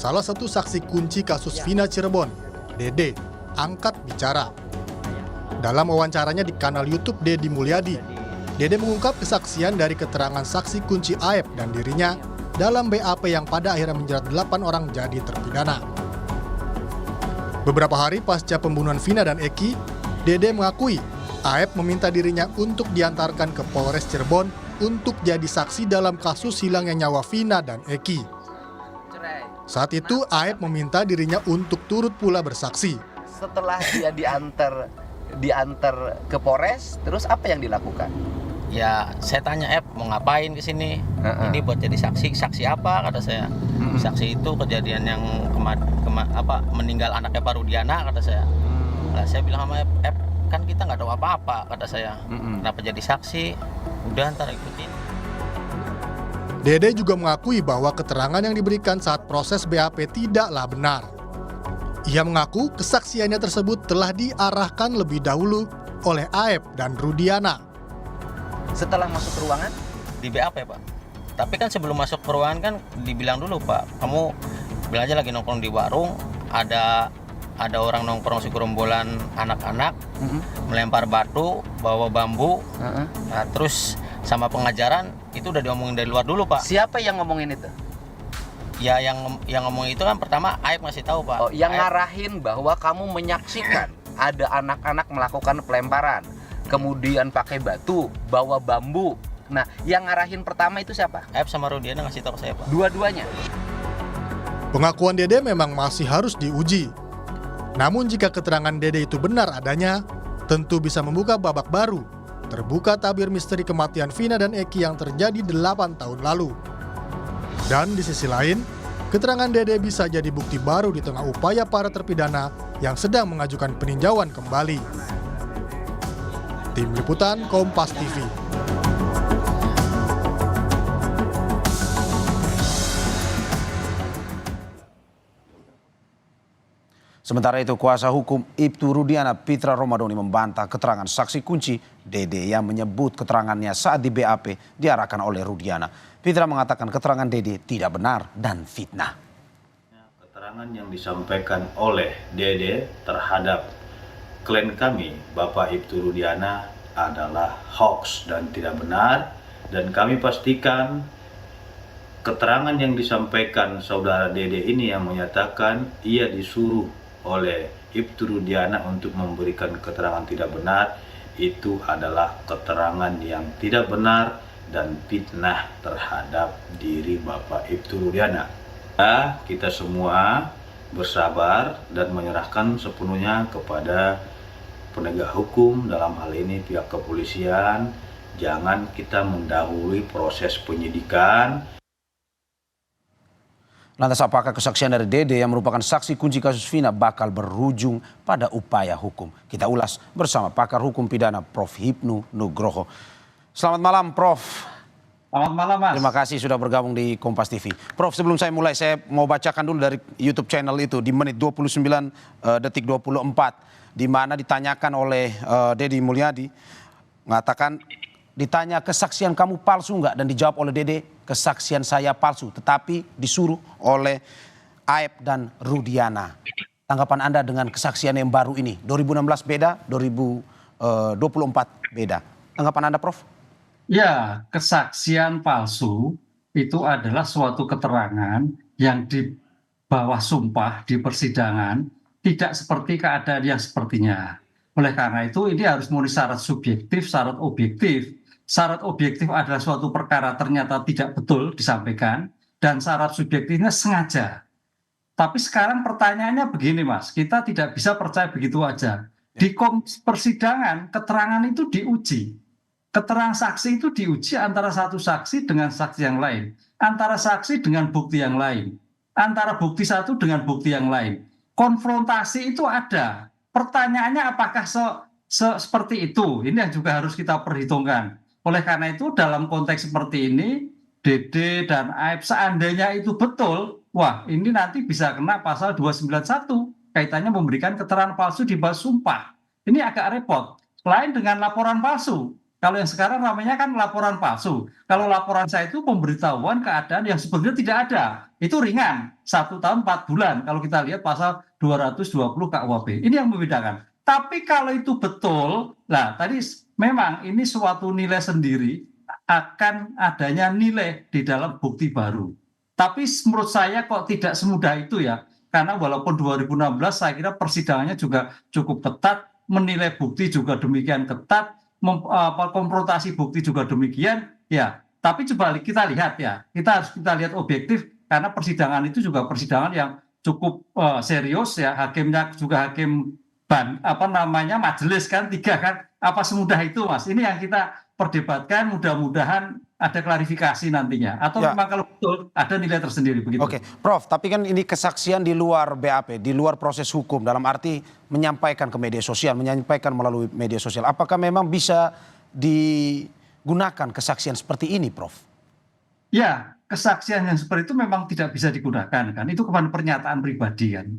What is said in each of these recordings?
salah satu saksi kunci kasus Vina Cirebon, Dede, angkat bicara. Dalam wawancaranya di kanal YouTube Deddy Mulyadi, Dede mengungkap kesaksian dari keterangan saksi kunci Aep dan dirinya dalam BAP yang pada akhirnya menjerat 8 orang jadi terpidana. Beberapa hari pasca pembunuhan Vina dan Eki, Dede mengakui Aep meminta dirinya untuk diantarkan ke Polres Cirebon untuk jadi saksi dalam kasus hilangnya nyawa Vina dan Eki. Saat itu Aep meminta dirinya untuk turut pula bersaksi. Setelah dia diantar ke Polres, terus apa yang dilakukan? Ya, saya tanya mau ngapain ke sini? Ini buat jadi saksi apa kata saya. Saksi itu kejadian yang meninggal anaknya Pak Rudiana kata saya. Nah, saya bilang sama kan kita nggak tahu apa-apa kata saya. Kenapa jadi saksi? Udah ntar ikutin. Dede juga mengakui bahwa keterangan yang diberikan saat proses BAP tidaklah benar. Ia mengaku kesaksiannya tersebut telah diarahkan lebih dahulu oleh Aep dan Rudiana. Setelah masuk ke ruangan? Di BAP Pak. Tapi kan sebelum masuk ke ruangan kan dibilang dulu Pak, kamu bilang aja lagi nongkrong di warung, ada orang nongkrong segerombolan anak-anak, melempar batu, bawa bambu, nah, terus sama pengajaran itu udah diomongin dari luar dulu Pak. Siapa yang ngomongin itu? Ya yang ngomongin itu kan pertama Aep ngasih tahu Pak. Oh, yang ngarahin bahwa kamu menyaksikan ada anak-anak melakukan pelemparan, kemudian pakai batu, bawa bambu. Nah, yang ngarahin pertama itu siapa? Aep sama Rudiana ngasih tahu ke saya Pak. Dua-duanya. Pengakuan Dede memang masih harus diuji. Namun jika keterangan Dede itu benar adanya, tentu bisa membuka babak baru. Terbuka tabir misteri kematian Vina dan Eki yang terjadi 8 tahun lalu. Dan di sisi lain, keterangan Dede bisa jadi bukti baru di tengah upaya para terpidana yang sedang mengajukan peninjauan kembali. Tim Liputan Kompas TV. Sementara itu, kuasa hukum Ibtu Rudiana Pitra Romadoni membantah keterangan saksi kunci Dede yang menyebut keterangannya saat di BAP diarahkan oleh Rudiana. Pitra mengatakan keterangan Dede tidak benar dan fitnah. Keterangan yang disampaikan oleh Dede terhadap klien kami, Bapak Ibtu Rudiana, adalah hoax dan tidak benar. Dan kami pastikan keterangan yang disampaikan saudara Dede ini yang menyatakan ia disuruh oleh Ibtu Rudiana untuk memberikan keterangan tidak benar, itu adalah keterangan yang tidak benar dan fitnah terhadap diri Bapak Ibtu Rudiana. Kita semua bersabar dan menyerahkan sepenuhnya kepada penegak hukum, dalam hal ini pihak kepolisian. Jangan kita mendahului proses penyidikan. Lantas apakah kesaksian dari Dede yang merupakan saksi kunci kasus Vina bakal berujung pada upaya hukum? Kita ulas bersama pakar hukum pidana Prof. Hipnu Nugroho. Selamat malam Prof. Selamat malam Mas. Terima kasih sudah bergabung di Kompas TV. Prof, sebelum saya mulai saya mau bacakan dulu dari YouTube channel itu di menit 29 detik 24. Di mana ditanyakan oleh Deddy Mulyadi, mengatakan ditanya kesaksian kamu palsu nggak, dan dijawab oleh Dede kesaksian saya palsu, tetapi disuruh oleh Aep dan Rudiana. Tanggapan Anda dengan kesaksian yang baru ini, 2016 beda, 2024 beda. Tanggapan Anda Prof? Ya, kesaksian palsu itu adalah suatu keterangan yang di bawah sumpah di persidangan tidak seperti keadaan yang sepertinya. Oleh karena itu ini harus memenuhi syarat subjektif, syarat objektif. Syarat objektif adalah suatu perkara ternyata tidak betul disampaikan, dan syarat subjektifnya sengaja. Tapi sekarang pertanyaannya begini Mas, kita tidak bisa percaya begitu aja. Di persidangan keterangan itu diuji. Keterangan saksi itu diuji antara satu saksi dengan saksi yang lain, antara saksi dengan bukti yang lain, antara bukti satu dengan bukti yang lain. Konfrontasi itu ada. Pertanyaannya apakah seperti itu? Ini yang juga harus kita perhitungkan. Oleh karena itu dalam konteks seperti ini, Dede dan Aep seandainya itu betul, wah ini nanti bisa kena pasal 291 kaitannya memberikan keterangan palsu di bawah sumpah. Ini agak repot. Lain dengan laporan palsu. Kalau yang sekarang namanya kan laporan palsu. Kalau laporan saya itu pemberitahuan keadaan yang sebenarnya tidak ada. Itu ringan, 1 tahun 4 bulan. Kalau kita lihat pasal 220 KUHP. Ini yang membedakan. Tapi kalau itu betul, nah tadi memang ini suatu nilai sendiri akan adanya nilai di dalam bukti baru. Tapi menurut saya kok tidak semudah itu ya. Karena walaupun 2016 saya kira persidangannya juga cukup ketat, menilai bukti juga demikian ketat, konfrontasi bukti juga demikian, ya. Tapi coba kita lihat ya, kita lihat objektif karena persidangan itu juga persidangan yang cukup serius ya, hakimnya juga hakim majelis kan 3 kan, apa semudah itu Mas? Ini yang kita perdebatkan, mudah-mudahan ada klarifikasi nantinya. Atau memang kalau betul ada nilai tersendiri begitu. Oke, Prof, tapi kan ini kesaksian di luar BAP, di luar proses hukum, dalam arti menyampaikan ke media sosial, menyampaikan melalui media sosial. Apakah memang bisa digunakan kesaksian seperti ini, Prof? Ya, kesaksian yang seperti itu memang tidak bisa digunakan kan. Itu kepada pernyataan pribadi kan.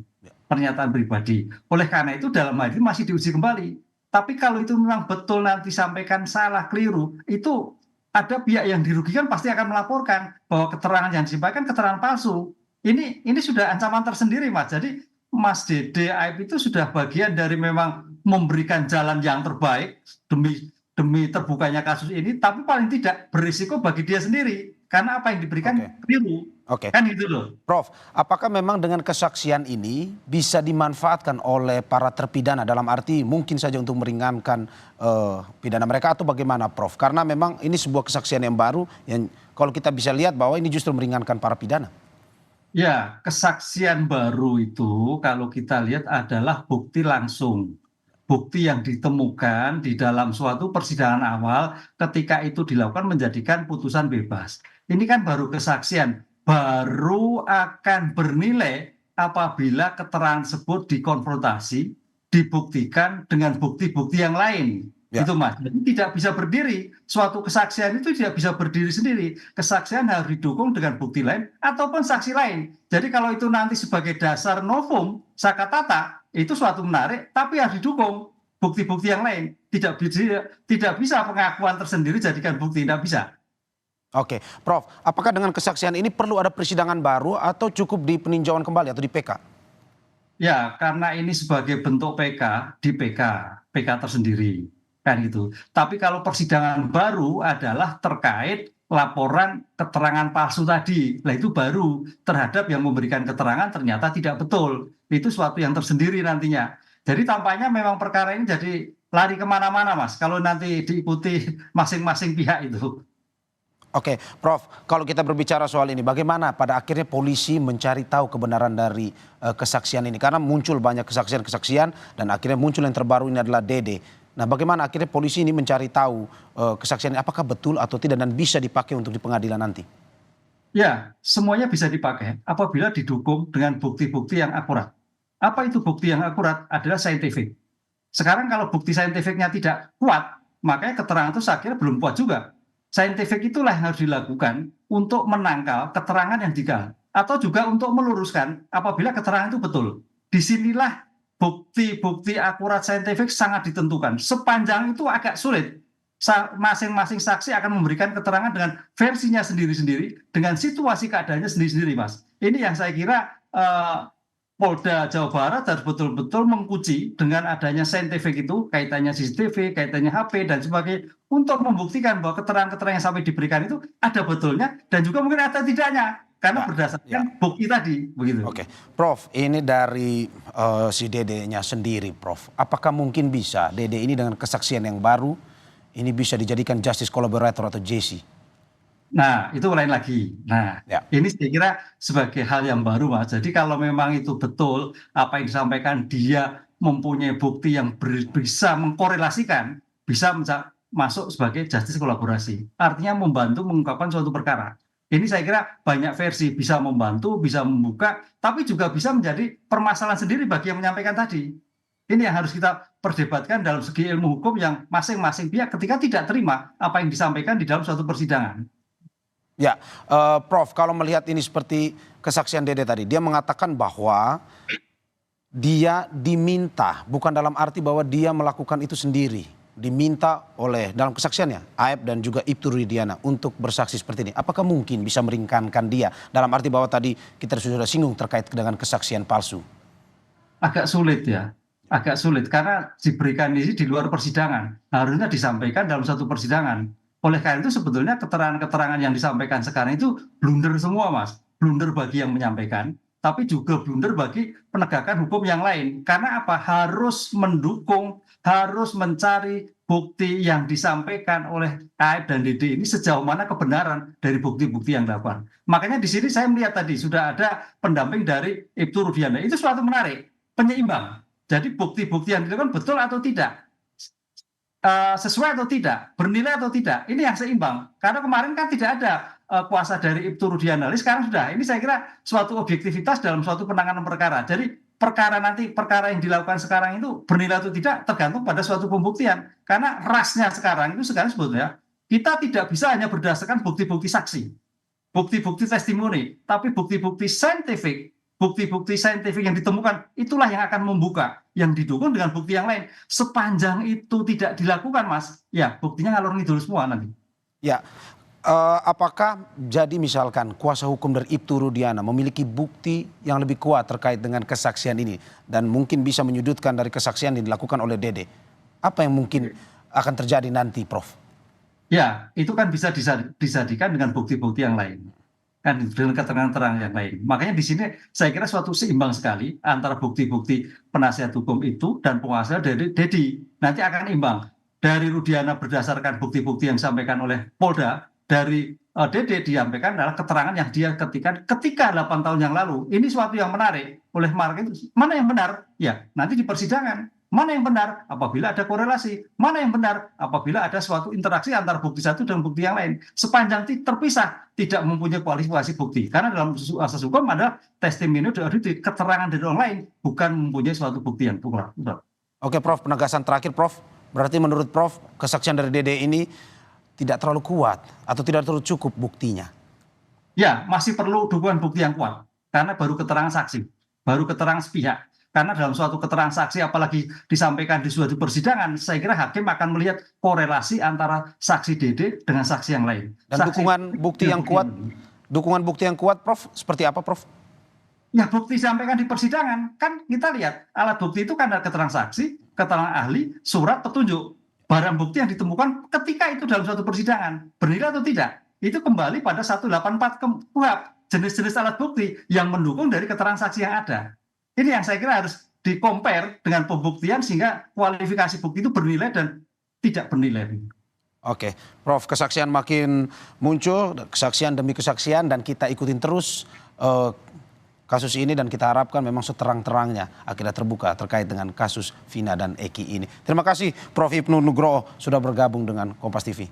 Pernyataan pribadi. Oleh karena itu dalam hal ini masih diuji kembali. Tapi kalau itu memang betul nanti sampaikan salah, keliru, itu ada pihak yang dirugikan pasti akan melaporkan bahwa keterangan yang disampaikan keterangan palsu. Ini sudah ancaman tersendiri Mas. Jadi Mas Dede Aib itu sudah bagian dari memang memberikan jalan yang terbaik demi terbukanya kasus ini, tapi paling tidak berisiko bagi dia sendiri karena apa yang diberikan keliru. Kan gitu loh. Prof, apakah memang dengan kesaksian ini bisa dimanfaatkan oleh para terpidana dalam arti mungkin saja untuk meringankan pidana mereka atau bagaimana, Prof? Karena memang ini sebuah kesaksian yang baru yang kalau kita bisa lihat bahwa ini justru meringankan para pidana. Ya, kesaksian baru itu kalau kita lihat adalah bukti langsung. Bukti yang ditemukan di dalam suatu persidangan awal ketika itu dilakukan menjadikan putusan bebas. Ini kan baru kesaksian. Baru akan bernilai apabila keterangan tersebut dikonfrontasi, dibuktikan dengan bukti-bukti yang lain. Itu Mas. Jadi tidak bisa berdiri. Suatu kesaksian itu tidak bisa berdiri sendiri. Kesaksian harus didukung dengan bukti lain ataupun saksi lain. Jadi kalau itu nanti sebagai dasar novum, sakatata, itu suatu menarik, tapi harus didukung bukti-bukti yang lain. Tidak bisa pengakuan tersendiri jadikan bukti, tidak bisa. Oke, Prof, apakah dengan kesaksian ini perlu ada persidangan baru atau cukup di peninjauan kembali atau di PK? Ya, karena ini sebagai bentuk PK, di PK tersendiri, kan gitu. Tapi kalau persidangan baru adalah terkait laporan keterangan palsu tadi. Nah itu baru terhadap yang memberikan keterangan ternyata tidak betul. Itu suatu yang tersendiri nantinya. Jadi tampaknya memang perkara ini jadi lari kemana-mana Mas, kalau nanti diikuti masing-masing pihak itu. Oke, Prof, kalau kita berbicara soal ini, bagaimana pada akhirnya polisi mencari tahu kebenaran dari kesaksian ini? Karena muncul banyak kesaksian-kesaksian dan akhirnya muncul yang terbaru ini adalah Dede. Nah, bagaimana akhirnya polisi ini mencari tahu kesaksian ini apakah betul atau tidak dan bisa dipakai untuk di pengadilan nanti? Ya, semuanya bisa dipakai apabila didukung dengan bukti-bukti yang akurat. Apa itu bukti yang akurat? Adalah saintifik. Sekarang kalau bukti saintifiknya tidak kuat, makanya keterangan itu saya kira belum kuat juga. Saintifik itulah yang harus dilakukan untuk menangkal keterangan yang digal. Atau juga untuk meluruskan apabila keterangan itu betul. Disinilah bukti-bukti akurat saintifik sangat ditentukan. Sepanjang itu agak sulit. Masing-masing saksi akan memberikan keterangan dengan versinya sendiri-sendiri, dengan situasi keadaannya sendiri-sendiri, Mas. Ini yang saya kira Polda Jawa Barat harus betul-betul menguji dengan adanya saintifik itu, kaitannya CCTV, kaitannya HP, dan sebagainya, untuk membuktikan bahwa keterangan-keterangan yang sampai diberikan itu ada betulnya, dan juga mungkin ada tidaknya, karena berdasarkan bukti tadi. Begitu. Oke, Prof, ini dari si Dede-nya sendiri, Prof. Apakah mungkin bisa Dede ini dengan kesaksian yang baru, ini bisa dijadikan justice collaborator atau JC? Nah, itu lain lagi. Nah, ini saya kira sebagai hal yang baru, Mas. Jadi kalau memang itu betul apa yang disampaikan, dia mempunyai bukti yang bisa mengkorelasikan, bisa masuk sebagai justice kolaborasi. Artinya membantu mengungkapkan suatu perkara. Ini saya kira banyak versi, bisa membantu, bisa membuka, tapi juga bisa menjadi permasalahan sendiri bagi yang menyampaikan tadi. Ini yang harus kita perdebatkan dalam segi ilmu hukum yang masing-masing pihak ketika tidak terima apa yang disampaikan di dalam suatu persidangan. Ya, Prof, kalau melihat ini seperti kesaksian Dede tadi, dia mengatakan bahwa dia diminta, bukan dalam arti bahwa dia melakukan itu sendiri. diminta oleh dalam kesaksiannya Aib dan juga Ibtu Rudiana untuk bersaksi seperti ini. Apakah mungkin bisa meringankan dia? Dalam arti bahwa tadi kita sudah singgung terkait dengan kesaksian palsu. Agak sulit ya, agak sulit karena diberikan ini di luar persidangan. Harusnya disampaikan dalam satu persidangan. Oleh karena itu sebetulnya keterangan-keterangan yang disampaikan sekarang itu blunder semua, Mas. Blunder bagi yang menyampaikan, tapi juga blunder bagi penegakan hukum yang lain. Karena apa? Harus mendukung, harus mencari bukti yang disampaikan oleh Aib dan Dede ini sejauh mana kebenaran dari bukti-bukti yang dilakukan. Makanya di sini saya melihat tadi sudah ada pendamping dari Ibtu Rudiana. Itu suatu menarik, penyeimbang. Jadi bukti-bukti yang dilakukan betul atau tidak, sesuai atau tidak, bernilai atau tidak, ini yang seimbang. Karena kemarin kan tidak ada kuasa dari Ibtu Rudiana, sekarang sudah. Ini saya kira suatu objektivitas dalam suatu penanganan perkara. Jadi perkara yang dilakukan sekarang itu bernilai atau tidak tergantung pada suatu pembuktian. Karena rasnya sekarang itu sekarang sebetulnya kita tidak bisa hanya berdasarkan bukti-bukti saksi, bukti-bukti testimoni, tapi bukti-bukti saintifik. Bukti-bukti saintifik yang ditemukan itulah yang akan membuka, yang didukung dengan bukti yang lain. Sepanjang itu tidak dilakukan, Mas, ya buktinya ngalor ngidul semua nanti. Ya, apakah jadi misalkan kuasa hukum dari Ibtu Rudiana memiliki bukti yang lebih kuat terkait dengan kesaksian ini dan mungkin bisa menyudutkan dari kesaksian yang dilakukan oleh Dede? Apa yang mungkin akan terjadi nanti, Prof? Ya, itu kan bisa disadikan dengan bukti-bukti yang lain. Kan dengan keterangan-keterangan yang lain. Makanya di sini saya kira suatu seimbang sekali antara bukti-bukti penasihat hukum itu dan penguasa dari Dedi. Nanti akan imbang. Dari Rudiana berdasarkan bukti-bukti yang disampaikan oleh Polda, dari Dede disampaikan adalah keterangan yang dia ketika 8 tahun yang lalu. Ini suatu yang menarik. Oleh market itu, mana yang benar? Ya, nanti di persidangan. Mana yang benar? Apabila ada korelasi. Mana yang benar? Apabila ada suatu interaksi antara bukti satu dan bukti yang lain. Sepanjang terpisah, tidak mempunyai kualifikasi bukti. Karena dalam asas hukum adalah testimoni dari keterangan dari orang lain, bukan mempunyai suatu bukti yang tunggal. Oke, Prof, penegasan terakhir, Prof. Berarti menurut Prof, kesaksian dari Dede ini tidak terlalu kuat atau tidak terlalu cukup buktinya? Ya, masih perlu dukungan bukti yang kuat. Karena baru keterangan saksi, baru keterangan sepihak. Karena dalam suatu keterangan saksi apalagi disampaikan di suatu persidangan, saya kira hakim akan melihat korelasi antara saksi Dede dengan saksi yang lain. Dan saksi, dukungan bukti yang kuat, Prof, seperti apa, Prof? Ya, bukti disampaikan di persidangan. Kan kita lihat alat bukti itu kan ada keterangan saksi, keterangan ahli, surat petunjuk. Barang bukti yang ditemukan ketika itu dalam suatu persidangan, bernilai atau tidak, itu kembali pada 184 KUHP, jenis-jenis alat bukti yang mendukung dari keterangan saksi yang ada. Ini yang saya kira harus di-compare dengan pembuktian sehingga kualifikasi bukti itu bernilai dan tidak bernilai. Oke, Prof, kesaksian makin muncul, kesaksian demi kesaksian, dan kita ikutin terus kasus ini dan kita harapkan memang seterang-terangnya akhirnya terbuka terkait dengan kasus Vina dan Eki ini. Terima kasih Prof Ibnu Nugroho sudah bergabung dengan Kompas TV.